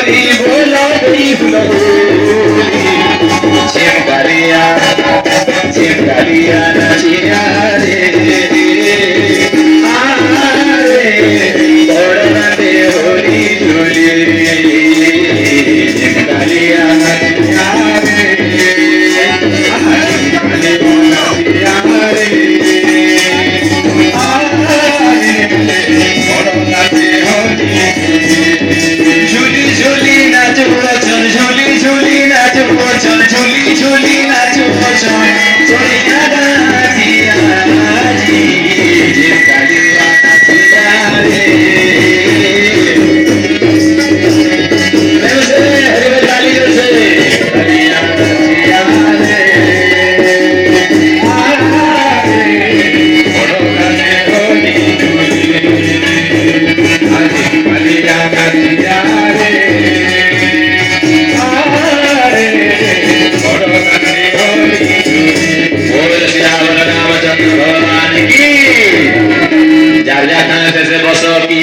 होली बोला गई चिमकालिया चिमकालिया नचिया रे रे होली झूली चिमकालिया नचिया रे झूली झूली नाच बचन झूली झूली नाच बचन झूली झूली नाच बचन सोनिया नाचिया जी चिमकालिया नाचिया रे हरे ताली से चिमकालिया नाचिया रे जार जा खाने से बसो की